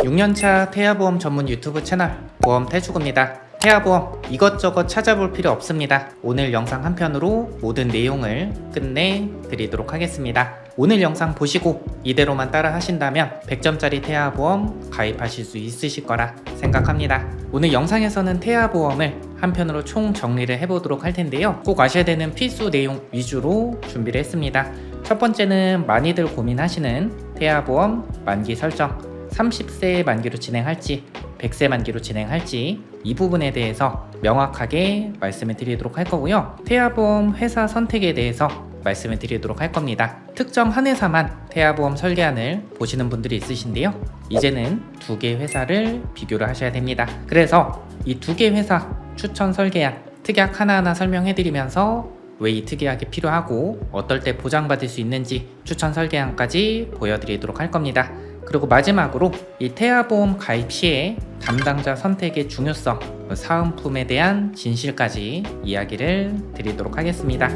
6년차 태아보험 전문 유튜브 채널 보험 태주구입니다. 태아보험 이것저것 찾아볼 필요 없습니다. 오늘 영상 한 편으로 모든 내용을 끝내 드리도록 하겠습니다. 오늘 영상 보시고 이대로만 따라 하신다면 100점짜리 태아보험 가입하실 수 있으실 거라 생각합니다. 오늘 영상에서는 태아보험을 한 편으로 총 정리를 해보도록 할 텐데요. 꼭 아셔야 되는 필수 내용 위주로 준비를 했습니다. 첫 번째는 많이들 고민하시는 태아보험 만기 설정, 30세 만기로 진행할지 100세 만기로 진행할지 이 부분에 대해서 명확하게 말씀을 드리도록 할 거고요. 태아보험 회사 선택에 대해서 말씀을 드리도록 할 겁니다. 특정 한 회사만 태아보험 설계안을 보시는 분들이 있으신데요. 이제는 두 개 회사를 비교를 하셔야 됩니다. 그래서 이 두 개 회사 추천 설계안 특약 하나하나 설명해 드리면서 왜 이 특약이 필요하고 어떨 때 보장받을 수 있는지 추천 설계안까지 보여드리도록 할 겁니다. 그리고 마지막으로 이 태아보험 가입 시에 담당자 선택의 중요성, 사은품에 대한 진실까지 이야기를 드리도록 하겠습니다.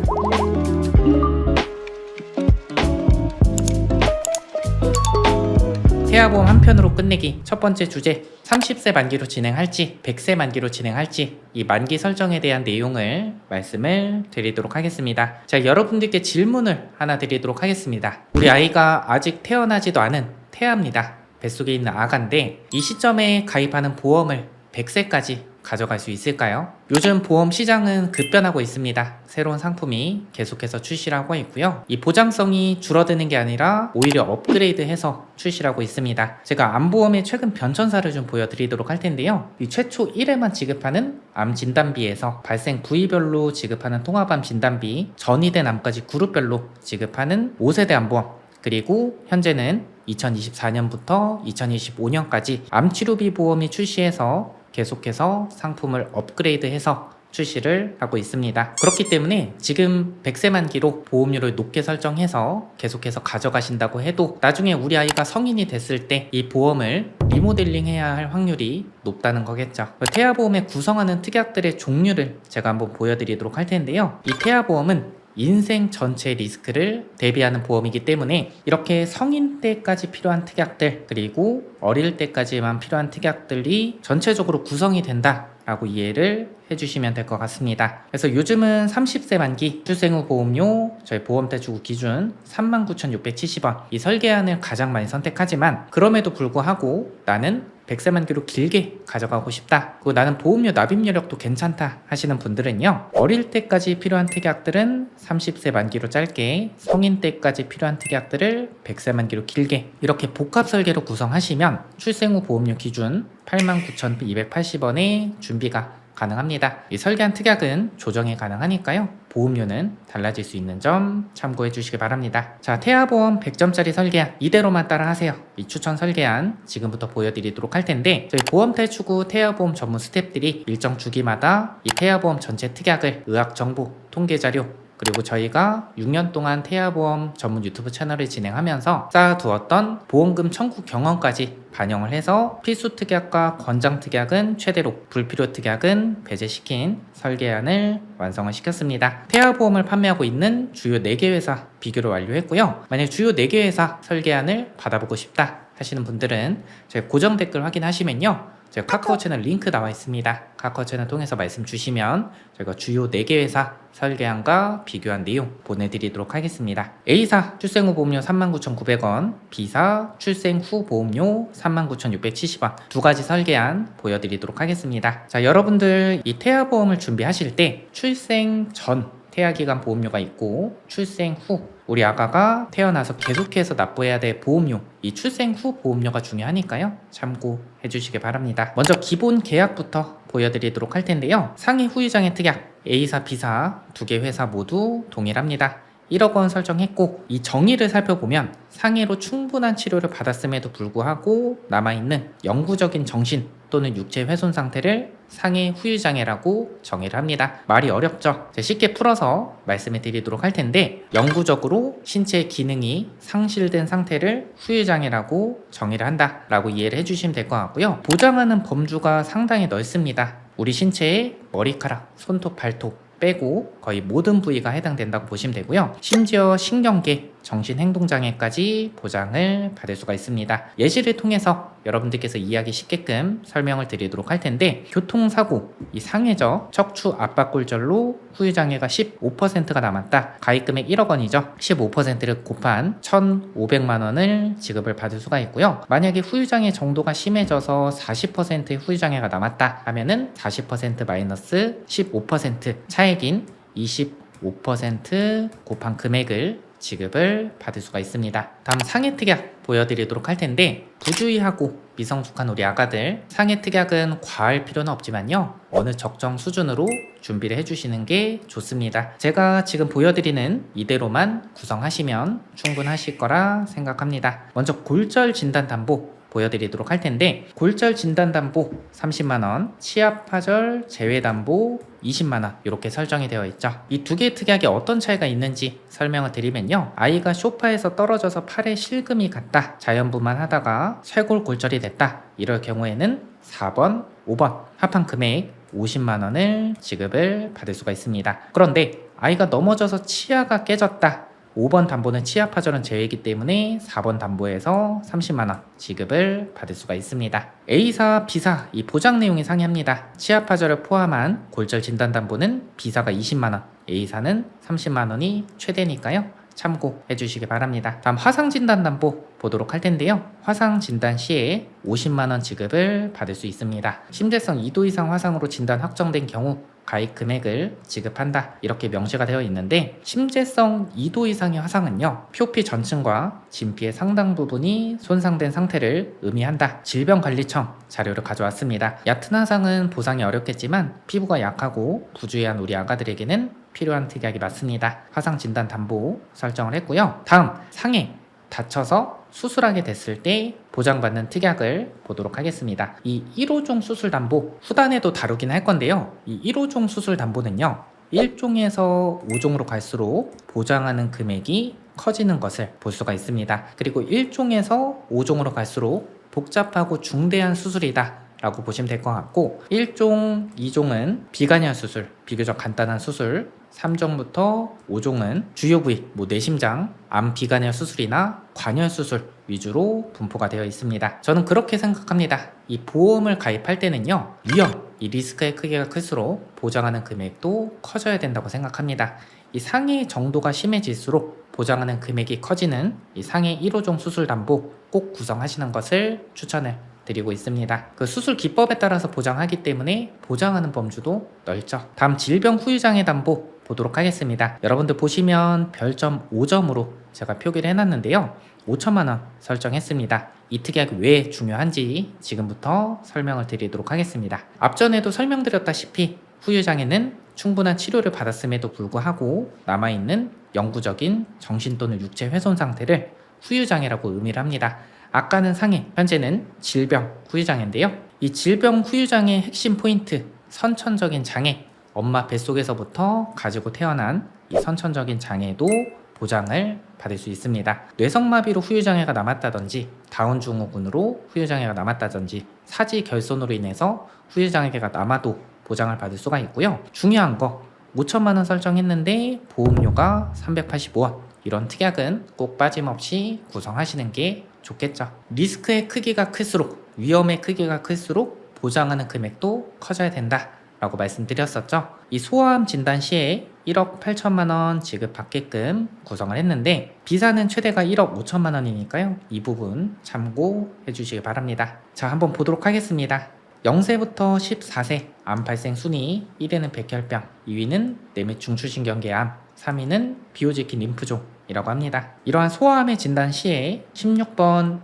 태아보험 한 편으로 끝내기 첫 번째 주제, 30세 만기로 진행할지 100세 만기로 진행할지 이 만기 설정에 대한 내용을 말씀을 드리도록 하겠습니다. 자, 여러분들께 질문을 하나 드리도록 하겠습니다. 우리 아이가 아직 태어나지도 않은 태아입니다. 뱃속에 있는 아가인데 이 시점에 가입하는 보험을 100세까지 가져갈 수 있을까요? 요즘 보험 시장은 급변하고 있습니다. 새로운 상품이 계속해서 출시를 하고 있고요. 이 보장성이 줄어드는 게 아니라 오히려 업그레이드해서 출시를 하고 있습니다. 제가 암보험의 최근 변천사를 좀 보여드리도록 할 텐데요. 이 최초 1회만 지급하는 암 진단비에서 발생 부위별로 지급하는 통합암 진단비, 전이된 암까지 그룹별로 지급하는 5세대 암보험, 그리고 현재는 2024년부터 2025년까지 암치료비 보험이 출시해서 계속해서 상품을 업그레이드해서 출시를 하고 있습니다. 그렇기 때문에 지금 100세 만기로 보험료를 높게 설정해서 계속해서 가져가신다고 해도 나중에 우리 아이가 성인이 됐을 때 이 보험을 리모델링 해야 할 확률이 높다는 거겠죠. 태아보험에 구성하는 특약들의 종류를 제가 한번 보여드리도록 할 텐데요. 이 태아보험은 인생 전체 리스크를 대비하는 보험이기 때문에 이렇게 성인 때까지 필요한 특약들, 그리고 어릴 때까지만 필요한 특약들이 전체적으로 구성이 된다 라고 이해를 해주시면 될 것 같습니다. 그래서 요즘은 30세 만기 출생 후 보험료 저희 보험대주구 기준 39,670원 이 설계안을 가장 많이 선택하지만, 그럼에도 불구하고 나는 100세 만기로 길게 가져가고 싶다, 그리고 나는 보험료 납입 여력도 괜찮다 하시는 분들은요, 어릴 때까지 필요한 특약들은 30세 만기로 짧게, 성인 때까지 필요한 특약들을 100세 만기로 길게 이렇게 복합 설계로 구성하시면 출생 후 보험료 기준 89,280원의 준비가 가능합니다. 이 설계한 특약은 조정이 가능하니까요, 보험료는 달라질 수 있는 점 참고해 주시기 바랍니다. 자, 태아보험 100점짜리 설계안 이대로만 따라 하세요. 이 추천 설계안 지금부터 보여드리도록 할 텐데, 저희 보험대주구 태아보험 전문 스태프들이 일정 주기마다 이 태아보험 전체 특약을 의학정보, 통계자료, 그리고 저희가 6년 동안 태아보험 전문 유튜브 채널을 진행하면서 쌓아두었던 보험금 청구 경험까지 반영을 해서 필수 특약과 권장 특약은 최대로, 불필요 특약은 배제시킨 설계안을 완성을 시켰습니다. 태아보험을 판매하고 있는 주요 4개 회사 비교를 완료했고요. 만약 주요 4개 회사 설계안을 받아보고 싶다 하시는 분들은 저희 고정 댓글 확인하시면요, 제가 카카오 채널 링크 나와 있습니다. 카카오 채널 통해서 말씀 주시면 저희가 주요 4개 회사 설계안과 비교한 내용 보내드리도록 하겠습니다. A사 출생 후 보험료 39,900원, B사 출생 후 보험료 39,670원 두 가지 설계안 보여드리도록 하겠습니다. 자, 여러분들 이 태아보험을 준비하실 때 출생 전 태아기간 보험료가 있고, 출생 후 우리 아가가 태어나서 계속해서 납부해야 될 보험료, 이 출생 후 보험료가 중요하니까요, 참고해 주시기 바랍니다. 먼저 기본 계약부터 보여드리도록 할 텐데요. 상해 후유장애 특약 A사, B사 두 개 회사 모두 동일합니다. 1억 원 설정했고, 이 정의를 살펴보면 상해로 충분한 치료를 받았음에도 불구하고 남아있는 영구적인 정신 또는 육체 훼손 상태를 상해 후유장애라고 정의를 합니다. 말이 어렵죠? 쉽게 풀어서 말씀을 드리도록 할 텐데, 영구적으로 신체의 기능이 상실된 상태를 후유장애라고 정의를 한다 라고 이해를 해주시면 될 것 같고요. 보장하는 범주가 상당히 넓습니다. 우리 신체의 머리카락, 손톱, 발톱 빼고 거의 모든 부위가 해당된다고 보시면 되고요. 심지어 신경계, 정신행동장애까지 보장을 받을 수가 있습니다. 예시를 통해서 여러분들께서 이해하기 쉽게끔 설명을 드리도록 할 텐데, 교통사고, 이 상해적 척추 압박골절로 후유장애가 15%가 남았다. 가입금액 1억 원이죠. 15%를 곱한 1,500만 원을 지급을 받을 수가 있고요. 만약에 후유장애 정도가 심해져서 40%의 후유장애가 남았다 하면은 40% 마이너스 15% 차액인 25% 곱한 금액을 지급을 받을 수가 있습니다. 다음 상해특약 보여드리도록 할 텐데, 부주의하고 미성숙한 우리 아가들, 상해특약은 과할 필요는 없지만요, 어느 적정 수준으로 준비를 해주시는 게 좋습니다. 제가 지금 보여드리는 이대로만 구성하시면 충분하실 거라 생각합니다. 먼저 골절 진단담보 보여드리도록 할 텐데, 골절 진단담보 30만원, 치아파절 제외담보 20만원 이렇게 설정이 되어 있죠. 이 두 개의 특약이 어떤 차이가 있는지 설명을 드리면요, 아이가 소파에서 떨어져서 팔에 실금이 갔다, 자연분만 하다가 쇄골 골절이 됐다, 이럴 경우에는 4번, 5번 합한 금액 50만원을 지급을 받을 수가 있습니다. 그런데 아이가 넘어져서 치아가 깨졌다, 5번 담보는 치아파절은 제외이기 때문에 4번 담보에서 30만원 지급을 받을 수가 있습니다. A사, B사 이 보장 내용이 상이합니다. 치아파절을 포함한 골절 진단담보는 B사가 20만원, A사는 30만원이 최대니까요, 참고해 주시기 바랍니다. 다음 화상진단담보 보도록 할 텐데요, 화상진단 시에 50만원 지급을 받을 수 있습니다. 심재성 2도 이상 화상으로 진단 확정된 경우 가입 금액을 지급한다, 이렇게 명시가 되어 있는데, 심재성 2도 이상의 화상은요, 표피 전층과 진피의 상당 부분이 손상된 상태를 의미한다. 질병관리청 자료를 가져왔습니다. 얕은 화상은 보상이 어렵겠지만 피부가 약하고 부주의한 우리 아가들에게는 필요한 특약이 맞습니다. 화상 진단 담보 설정을 했고요. 다음 상해, 다쳐서 수술하게 됐을 때 보장받는 특약을 보도록 하겠습니다. 이 1호종 수술 담보 후단에도 다루긴 할 건데요, 이 1호종 수술 담보는요, 1종에서 5종으로 갈수록 보장하는 금액이 커지는 것을 볼 수가 있습니다. 그리고 1종에서 5종으로 갈수록 복잡하고 중대한 수술이다 라고 보시면 될 것 같고, 1종, 2종은 비관여 수술, 비교적 간단한 수술, 3종부터 5종은 주요 부위, 내심장, 암 비관여 수술이나 관여 수술 위주로 분포가 되어 있습니다. 저는 그렇게 생각합니다. 이 보험을 가입할 때는요, 위험, 이 리스크의 크기가 클수록 보장하는 금액도 커져야 된다고 생각합니다. 이 상해 정도가 심해질수록 보장하는 금액이 커지는 이 상해 1호종 수술 담보 꼭 구성하시는 것을 추천을 드리고 있습니다. 그 수술 기법에 따라서 보장하기 때문에 보장하는 범주도 넓죠. 다음 질병 후유장애 담보 보도록 하겠습니다. 여러분들 보시면 별점 5점으로 제가 표기를 해놨는데요, 5천만원 설정했습니다. 이 특약이 왜 중요한지 지금부터 설명을 드리도록 하겠습니다. 앞전에도 설명드렸다시피 후유장애는 충분한 치료를 받았음에도 불구하고 남아있는 영구적인 정신 또는 육체 훼손 상태를 후유장애라고 의미를 합니다. 아까는 상해, 현재는 질병 후유장애인데요, 이 질병 후유장애의 핵심 포인트, 선천적인 장애, 엄마 뱃속에서부터 가지고 태어난 이 선천적인 장애도 보장을 받을 수 있습니다. 뇌성마비로 후유장애가 남았다든지, 다운 증후군으로 후유장애가 남았다든지, 사지 결손으로 인해서 후유장애가 남아도 보장을 받을 수가 있고요. 중요한 거, 5천만원 설정했는데 보험료가 385원, 이런 특약은 꼭 빠짐없이 구성하시는 게 좋겠죠. 리스크의 크기가 클수록, 위험의 크기가 클수록 보장하는 금액도 커져야 된다 라고 말씀드렸었죠. 이 소아암 진단 시에 1억 8천만원 지급받게끔 구성을 했는데, 비사는 최대가 1억 5천만원이니까요, 이 부분 참고해 주시기 바랍니다. 자, 한번 보도록 하겠습니다. 0세부터 14세 암 발생 순위, 1위는 백혈병, 2위는 내맥 중추신경계암, 3위는 비호지킨 림프종이라고 합니다. 이러한 소아암의 진단 시에 16번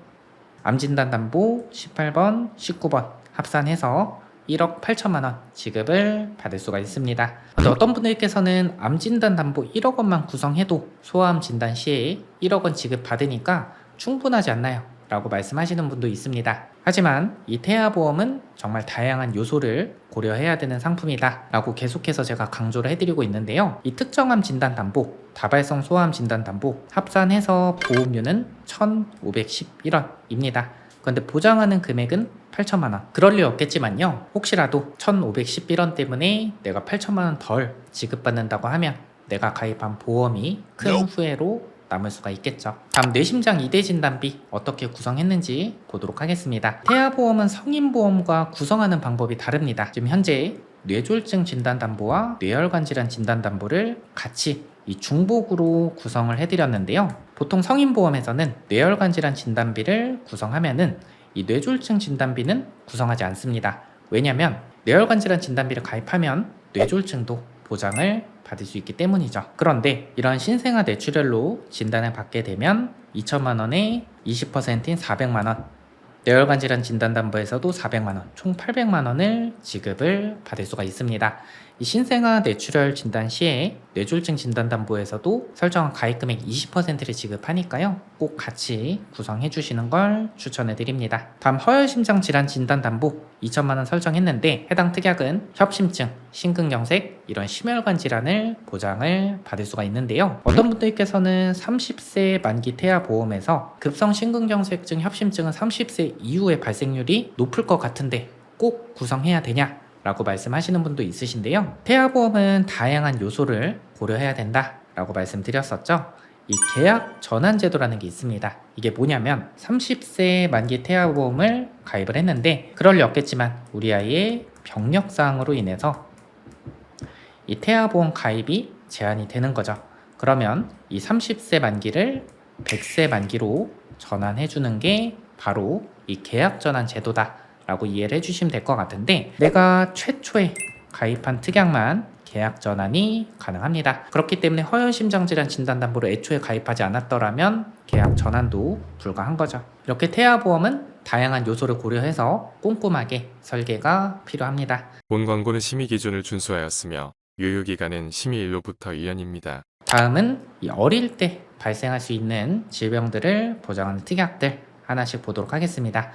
암진단담보, 18번, 19번 합산해서 1억 8천만원 지급을 받을 수가 있습니다. 근데 어떤 분들께서는 암진단담보 1억 원만 구성해도 소아암 진단 시에 1억 원 지급받으니까 충분하지 않나요? 라고 말씀하시는 분도 있습니다. 하지만 이 태아보험은 정말 다양한 요소를 고려해야 되는 상품이다 라고 계속해서 제가 강조를 해드리고 있는데요, 이 특정암 진단담보, 다발성 소아암 진단담보 합산해서 보험료는 1,511원입니다. 그런데 보장하는 금액은 8천만 원. 그럴 리 없겠지만요. 혹시라도 1,511원 때문에 내가 8천만 원 덜 지급받는다고 하면 내가 가입한 보험이 큰 후회로 남을 수가 있겠죠. 다음 뇌심장 2대 진단비 어떻게 구성했는지 보도록 하겠습니다. 태아보험은 성인보험과 구성하는 방법이 다릅니다. 지금 현재 뇌졸중 진단담보와 뇌혈관 질환 진단담보를 같이 이 중복으로 구성을 해드렸는데요. 보통 성인보험에서는 뇌혈관 질환 진단비를 구성하면은 이 뇌졸중 진단비는 구성하지 않습니다. 왜냐하면 뇌혈관 질환 진단비를 가입하면 뇌졸중도 보장을 받을 수 있기 때문이죠. 그런데 이런 신생아 뇌출혈로 진단을 받게 되면 2천만 원에 20%인 400만 원, 뇌혈관 질환 진단담보에서도 400만 원, 총 800만 원을 지급을 받을 수가 있습니다. 이 신생아 뇌출혈 진단 시에 뇌졸중 진단담보에서도 설정한 가입금액 20%를 지급하니까요. 꼭 같이 구성해 주시는 걸 추천해 드립니다. 다음 허혈심장 질환 진단담보 2천만 원 설정했는데 해당 특약은 협심증, 심근경색 이런 심혈관 질환을 보장을 받을 수가 있는데요. 어떤 분들께서는 30세 만기 태아 보험에서 급성 심근경색증, 협심증은 30세 이후의 발생률이 높을 것 같은데 꼭 구성해야 되냐? 라고 말씀하시는 분도 있으신데요. 태아보험은 다양한 요소를 고려해야 된다 라고 말씀드렸었죠. 이 계약 전환 제도라는 게 있습니다. 이게 뭐냐면 30세 만기 태아보험을 가입을 했는데 그럴 리 없겠지만 우리 아이의 병력사항으로 인해서 이 태아보험 가입이 제한이 되는 거죠. 그러면 이 30세 만기를 100세 만기로 전환해 주는 게 바로 이 계약 전환 제도다 라고 이해를 해주시면 될 것 같은데 내가 최초에 가입한 특약만 계약 전환이 가능합니다. 그렇기 때문에 허혈심장질환 진단담보를 애초에 가입하지 않았더라면 계약 전환도 불가한 거죠. 이렇게 태아보험은 다양한 요소를 고려해서 꼼꼼하게 설계가 필요합니다. 본 광고는 심의 기준을 준수하였으며 유효기간은 심의일로부터 2년입니다. 다음은 이 어릴 때 발생할 수 있는 질병들을 보장하는 특약들 하나씩 보도록 하겠습니다.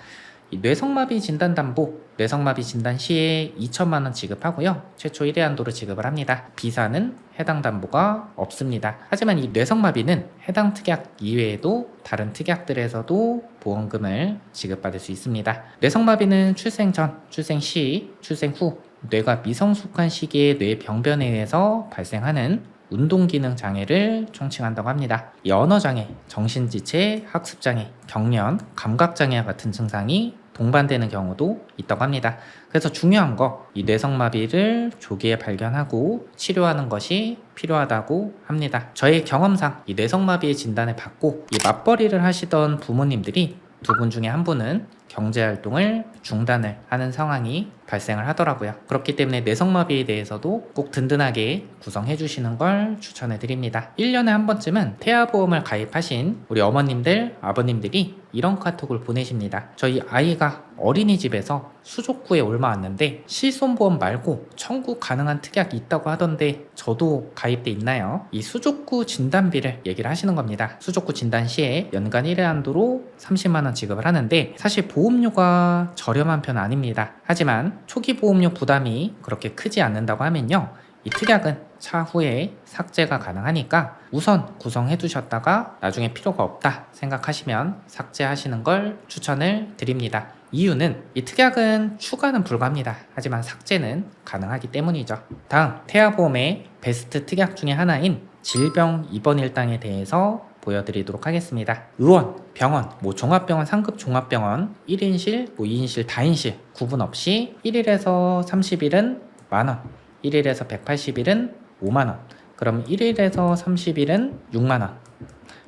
이 뇌성마비 진단담보, 뇌성마비 진단 시에 2천만 원 지급하고요. 최초 1회 한도로 지급을 합니다. 비사는 해당 담보가 없습니다. 하지만 이 뇌성마비는 해당 특약 이외에도 다른 특약들에서도 보험금을 지급받을 수 있습니다. 뇌성마비는 출생 전, 출생 시, 출생 후 뇌가 미성숙한 시기에 뇌 병변에 의해서 발생하는 운동기능 장애를 총칭한다고 합니다. 이 언어장애, 정신지체, 학습장애, 경련, 감각장애와 같은 증상이 동반되는 경우도 있다고 합니다. 그래서 중요한 거, 이 뇌성마비를 조기에 발견하고 치료하는 것이 필요하다고 합니다. 저의 경험상 이 뇌성마비의 진단을 받고 이 맞벌이를 하시던 부모님들이 두 분 중에 한 분은 경제활동을 중단을 하는 상황이 발생을 하더라고요. 그렇기 때문에 뇌성마비에 대해서도 꼭 든든하게 구성해 주시는 걸 추천해 드립니다. 1년에 한 번쯤은 태아보험을 가입하신 우리 어머님들, 아버님들이 이런 카톡을 보내십니다. 저희 아이가 어린이집에서 수족구에 올라왔는데 실손보험 말고 청구 가능한 특약이 있다고 하던데 저도 가입돼 있나요? 이 수족구 진단비를 얘기를 하시는 겁니다. 수족구 진단 시에 연간 1회 한도로 30만 원 지급을 하는데 사실 보험료가 저렴한 편은 아닙니다. 하지만 초기 보험료 부담이 그렇게 크지 않는다고 하면요. 이 특약은 차후에 삭제가 가능하니까 우선 구성해 두셨다가 나중에 필요가 없다 생각하시면 삭제하시는 걸 추천을 드립니다. 이유는 이 특약은 추가는 불가합니다. 하지만 삭제는 가능하기 때문이죠. 다음 태아보험의 베스트 특약 중에 하나인 질병 입원 일당에 대해서 보여드리도록 하겠습니다. 의원, 병원, 종합병원, 상급 종합병원 1인실, 2인실, 다인실 구분 없이 1일에서 30일은 만원, 1일에서 180일은 5만원, 그럼 1일에서 30일은 6만원,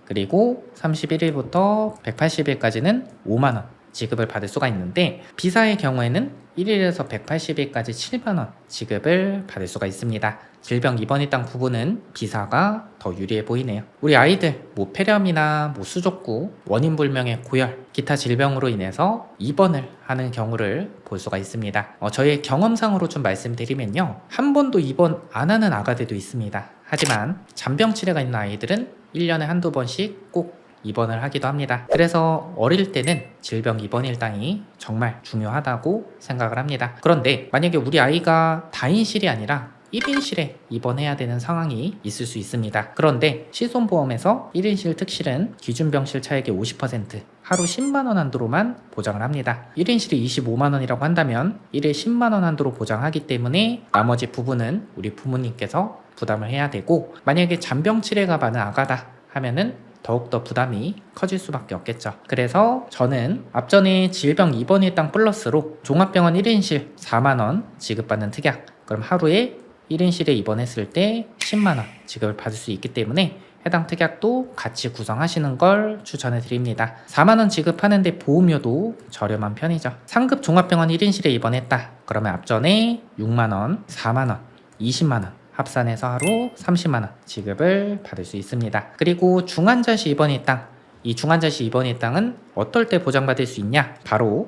그리고 31일부터 180일까지는 5만원 지급을 받을 수가 있는데 비사의 경우에는 1일에서 180일까지 7만원 지급을 받을 수가 있습니다. 질병 입원 일당 부분은 비사가 더 유리해 보이네요. 우리 아이들 폐렴이나 수족구, 원인 불명의 고열, 기타 질병으로 인해서 입원을 하는 경우를 볼 수가 있습니다. 저의 경험상으로 좀 말씀드리면요. 한 번도 입원 안 하는 아가들도 있습니다. 하지만 잔병 치레가 있는 아이들은 1년에 한두 번씩 꼭 입원을 하기도 합니다. 그래서 어릴 때는 질병 입원 일당이 정말 중요하다고 생각을 합니다. 그런데 만약에 우리 아이가 다인실이 아니라 1인실에 입원해야 되는 상황이 있을 수 있습니다. 그런데 실손보험에서 1인실 특실은 기준병실 차액의 50%, 하루 10만원 한도로만 보장을 합니다. 1인실이 25만원이라고 한다면 1일 10만원 한도로 보장하기 때문에 나머지 부분은 우리 부모님께서 부담을 해야 되고, 만약에 잔병치레가 많은 아가다 하면은 더욱더 부담이 커질 수밖에 없겠죠. 그래서 저는 앞전에 질병 입원 일당 플러스로 종합병원 1인실 4만원 지급받는 특약, 그럼 하루에 1인실에 입원했을 때 10만원 지급을 받을 수 있기 때문에 해당 특약도 같이 구성하시는 걸 추천해 드립니다. 4만원 지급하는데 보험료도 저렴한 편이죠. 상급 종합병원 1인실에 입원했다 그러면 앞전에 6만원, 4만원, 20만원 합산해서 하루 30만원 지급을 받을 수 있습니다. 그리고 중환자실 입원 일당, 이 중환자실 입원 일당은 어떨 때 보장받을 수 있냐? 바로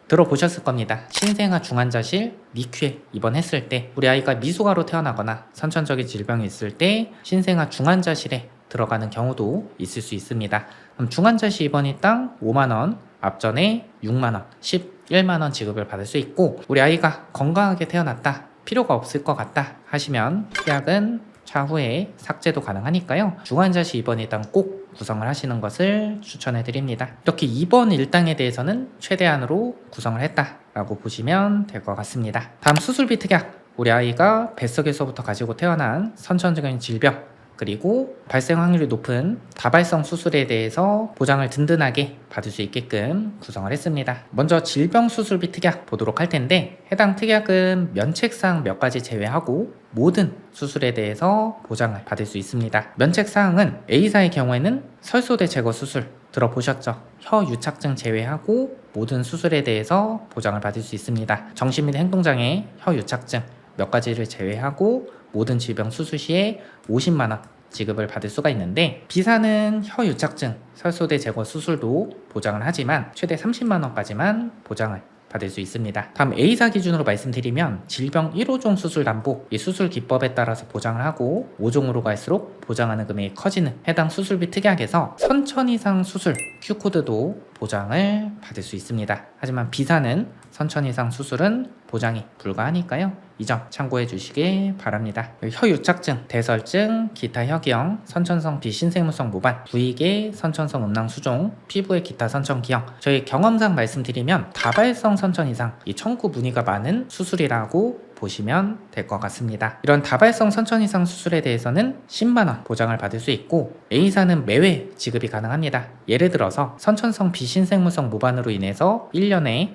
들어보셨을 겁니다. 신생아 중환자실 니큐에 입원했을 때, 우리 아이가 미숙아로 태어나거나 선천적인 질병이 있을 때 신생아 중환자실에 들어가는 경우도 있을 수 있습니다. 그럼 중환자실 입원 일당 5만원, 앞전에 6만원, 11만원 지급을 받을 수 있고, 우리 아이가 건강하게 태어났다, 필요가 없을 것 같다 하시면 특약은 차후에 삭제도 가능하니까요. 중환자실 입원 일당 꼭 구성을 하시는 것을 추천해 드립니다. 이렇게 입원 일당에 대해서는 최대한으로 구성을 했다라고 보시면 될 것 같습니다. 다음 수술비 특약, 우리 아이가 뱃속에서부터 가지고 태어난 선천적인 질병, 그리고 발생 확률이 높은 다발성 수술에 대해서 보장을 든든하게 받을 수 있게끔 구성을 했습니다. 먼저 질병 수술비 특약 보도록 할 텐데, 해당 특약은 면책사항 몇 가지 제외하고 모든 수술에 대해서 보장을 받을 수 있습니다. 면책사항은 A사의 경우에는 설소대 제거 수술 들어보셨죠? 혀 유착증 제외하고 모든 수술에 대해서 보장을 받을 수 있습니다. 정신 및 행동장애, 혀 유착증 몇 가지를 제외하고 모든 질병 수술 시에 50만원 지급을 받을 수가 있는데, B사는 혀 유착증, 설소대 제거 수술도 보장을 하지만 최대 30만원까지만 보장을 받을 수 있습니다. 다음 A사 기준으로 말씀드리면 질병 1호종 수술 담보, 이 수술 기법에 따라서 보장을 하고 5종으로 갈수록 보장하는 금액이 커지는 해당 수술비 특약에서 선천 이상 수술 Q코드도 보장을 받을 수 있습니다. 하지만 B사는 선천 이상 수술은 보장이 불가하니까요. 이 점 참고해 주시길 바랍니다. 혀 유착증, 대설증, 기타 혀기형, 선천성 비신생물성 모반, 부위계 선천성 음낭 수종, 피부의 기타 선천 기형, 저희 경험상 말씀드리면 다발성 선천 이상, 이 청구 무늬가 많은 수술이라고 보시면 될 것 같습니다. 이런 다발성 선천 이상 수술에 대해서는 10만원 보장을 받을 수 있고, A사는 매회 지급이 가능합니다. 예를 들어서 선천성 비신생물성 모반으로 인해서 1년에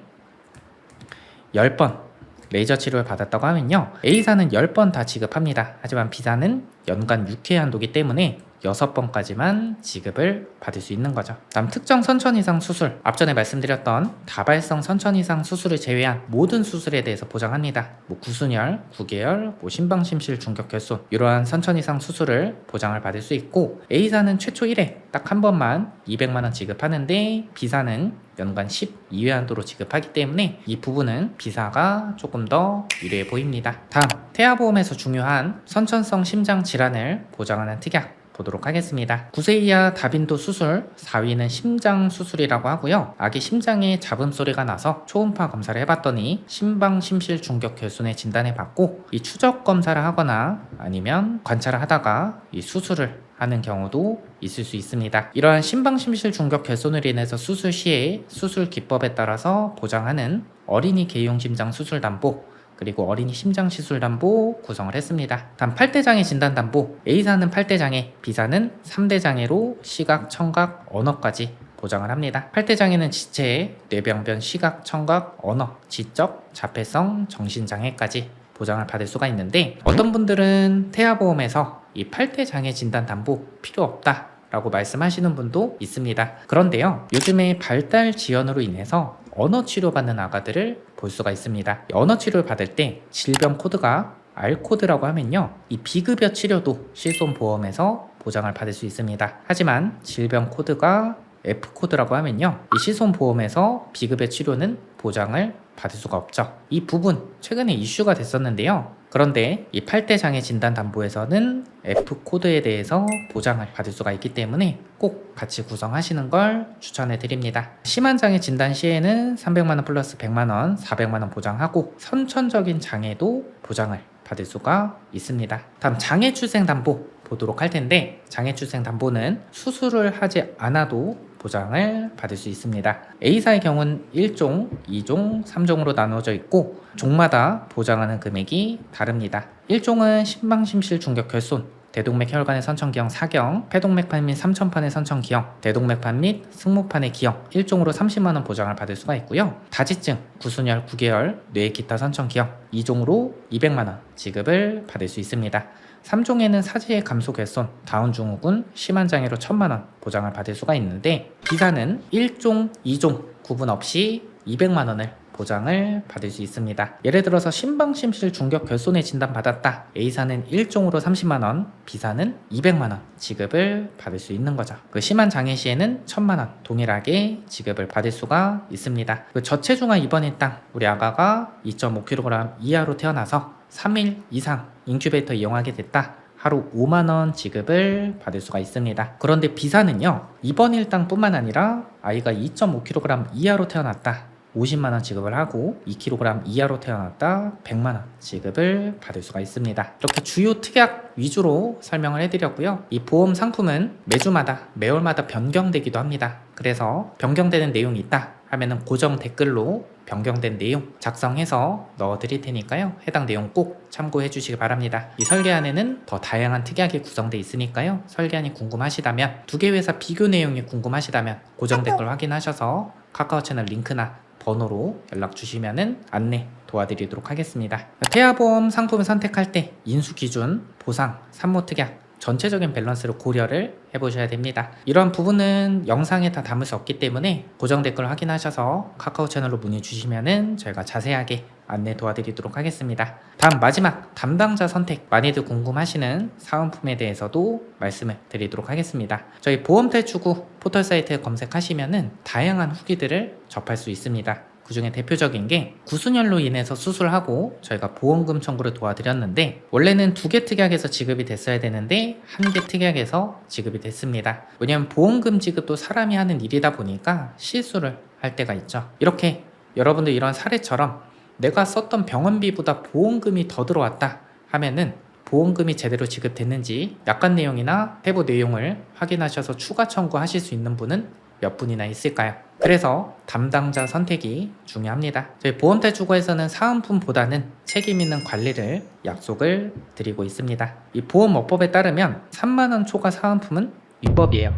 10번 레이저 치료를 받았다고 하면요, A사는 10번 다 지급합니다. 하지만 B사는 연간 6회 한도기 때문에 6번까지만 지급을 받을 수 있는 거죠. 다음 특정 선천 이상 수술, 앞전에 말씀드렸던 다발성 선천 이상 수술을 제외한 모든 수술에 대해서 보장합니다. 구순혈, 구개열, 심방심실 중격혈손, 이러한 선천 이상 수술을 보장을 받을 수 있고, A사는 최초 1회 딱 한 번만 200만원 지급하는데 B사는 연간 12회 한도로 지급하기 때문에 이 부분은 B사가 조금 더 유리해 보입니다. 다음 태아보험에서 중요한 선천성 심장 질환을 보장하는 특약 보도록 하겠습니다. 9세 이하 다빈도 수술, 4위는 심장 수술이라고 하고요. 아기 심장에 잡음 소리가 나서 초음파 검사를 해봤더니 심방심실 중격혈손에 진단을 받고, 이 추적 검사를 하거나 아니면 관찰을 하다가 이 수술을 하는 경우도 있을 수 있습니다. 이러한 심방심실 중격혈손으로 인해서 수술 시에 수술 기법에 따라서 보장하는 어린이 개용 심장 수술 담보, 그리고 어린이 심장 시술 담보 구성을 했습니다. 다음 8대 장애 진단 담보, A사는 8대 장애, B사는 3대 장애로 시각, 청각, 언어까지 보장을 합니다. 8대 장애는 지체, 뇌병변, 시각, 청각, 언어, 지적, 자폐성, 정신장애까지 보장을 받을 수가 있는데, 어떤 분들은 태아보험에서 이 8대 장애 진단 담보 필요 없다 라고 말씀하시는 분도 있습니다. 그런데요, 요즘에 발달 지연으로 인해서 언어 치료받는 아가들을 볼 수가 있습니다. 언어 치료를 받을 때 질병 코드가 R코드라고 하면요, 이 비급여 치료도 실손보험에서 보장을 받을 수 있습니다. 하지만 질병 코드가 F코드라고 하면요, 이 실손보험에서 비급여 치료는 보장을 받을 수가 없죠. 이 부분 최근에 이슈가 됐었는데요, 그런데 이 8대 장애 진단 담보에서는 F 코드에 대해서 보장을 받을 수가 있기 때문에 꼭 같이 구성하시는 걸 추천해 드립니다. 심한 장애 진단 시에는 300만 원 플러스 100만 원, 400만 원 보장하고 선천적인 장애도 보장을 받을 수가 있습니다. 다음 장애출생담보 보도록 할 텐데, 장애출생담보는 수술을 하지 않아도 보장을 받을 수 있습니다. A사의 경우는 1종, 2종, 3종으로 나누어져 있고 종마다 보장하는 금액이 다릅니다. 1종은 심방심실 중격 결손, 대동맥 혈관의 선천기형 사경, 폐동맥판 및 삼천판의 선천기형, 대동맥판 및 승모판의 기형 1종으로 30만원 보장을 받을 수가 있고요. 다지증, 구순혈, 구개혈, 뇌 기타 선천기형 2종으로 200만원 지급을 받을 수 있습니다. 3종에는 사지의 감소 결손, 다운 증후군, 심한 장애로 1000만원 보장을 받을 수가 있는데, B사는 1종, 2종 구분 없이 200만원을 보장을 받을 수 있습니다. 예를 들어서 심방심실 중격 결손에 진단받았다. A사는 1종으로 30만원, B사는 200만원 지급을 받을 수 있는 거죠. 그 심한 장애 시에는 1000만원 동일하게 지급을 받을 수가 있습니다. 그 저체중아 입원인 땅, 우리 아가가 2.5kg 이하로 태어나서 3일 이상 인큐베이터 이용하게 됐다. 하루 5만원 지급을 받을 수가 있습니다. 그런데 B사는요, 입원 일당 뿐만 아니라 아이가 2.5kg 이하로 태어났다. 50만원 지급을 하고 2kg 이하로 태어났다 100만원 지급을 받을 수가 있습니다. 이렇게 주요 특약 위주로 설명을 해드렸고요. 이 보험 상품은 매주마다 매월마다 변경되기도 합니다. 그래서 변경되는 내용이 있다 하면은 고정 댓글로 변경된 내용 작성해서 넣어드릴 테니까요. 해당 내용 꼭 참고해 주시기 바랍니다. 이 설계안에는 더 다양한 특약이 구성되어 있으니까요. 설계안이 궁금하시다면, 두 개 회사 비교 내용이 궁금하시다면 고정 댓글 확인하셔서 카카오 채널 링크나 번호로 연락 주시면은 안내 도와드리도록 하겠습니다. 태아보험 상품을 선택할 때 인수 기준, 보상, 산모 특약 전체적인 밸런스를 고려를 해보셔야 됩니다. 이런 부분은 영상에 다 담을 수 없기 때문에 고정 댓글 확인하셔서 카카오 채널로 문의 주시면은 저희가 자세하게 안내 도와드리도록 하겠습니다. 다음 마지막 담당자 선택, 많이들 궁금하시는 사은품에 대해서도 말씀을 드리도록 하겠습니다. 저희 보험탈출구 포털 사이트에 검색하시면은 다양한 후기들을 접할 수 있습니다. 그 중에 대표적인 게 구순혈로 인해서 수술하고 저희가 보험금 청구를 도와드렸는데, 원래는 2개 특약에서 지급이 됐어야 되는데 1개 특약에서 지급이 됐습니다. 왜냐면 보험금 지급도 사람이 하는 일이다 보니까 실수를 할 때가 있죠. 이렇게 여러분들 이런 사례처럼 내가 썼던 병원비보다 보험금이 더 들어왔다 하면은 보험금이 제대로 지급됐는지 약관 내용이나 세부 내용을 확인하셔서 추가 청구하실 수 있는 분은 몇 분이나 있을까요? 그래서 담당자 선택이 중요합니다. 저희 보험탈출구에서는 사은품보다는 책임 있는 관리를 약속을 드리고 있습니다. 이 보험업법에 따르면 3만원 초과 사은품은 위법이에요.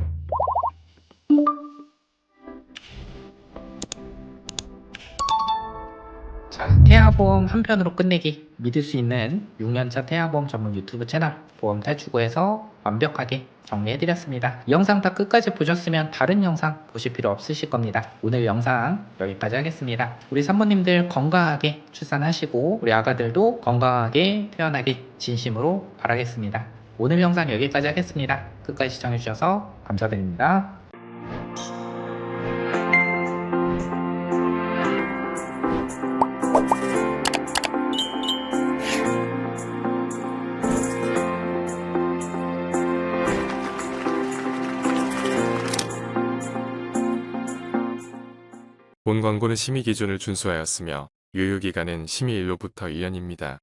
자, 태아보험 한 편으로 끝내기, 믿을 수 있는 6년차 태아보험 전문 유튜브 채널 보험탈출구에서 완벽하게 정리해드렸습니다. 이 영상 다 끝까지 보셨으면 다른 영상 보실 필요 없으실 겁니다. 오늘 영상 여기까지 하겠습니다. 우리 산모님들 건강하게 출산하시고 우리 아가들도 건강하게 태어나길 진심으로 바라겠습니다. 오늘 영상 여기까지 하겠습니다. 끝까지 시청해주셔서 감사드립니다. 본 광고는 심의 기준을 준수하였으며 유효기간은 심의일로부터 1년입니다.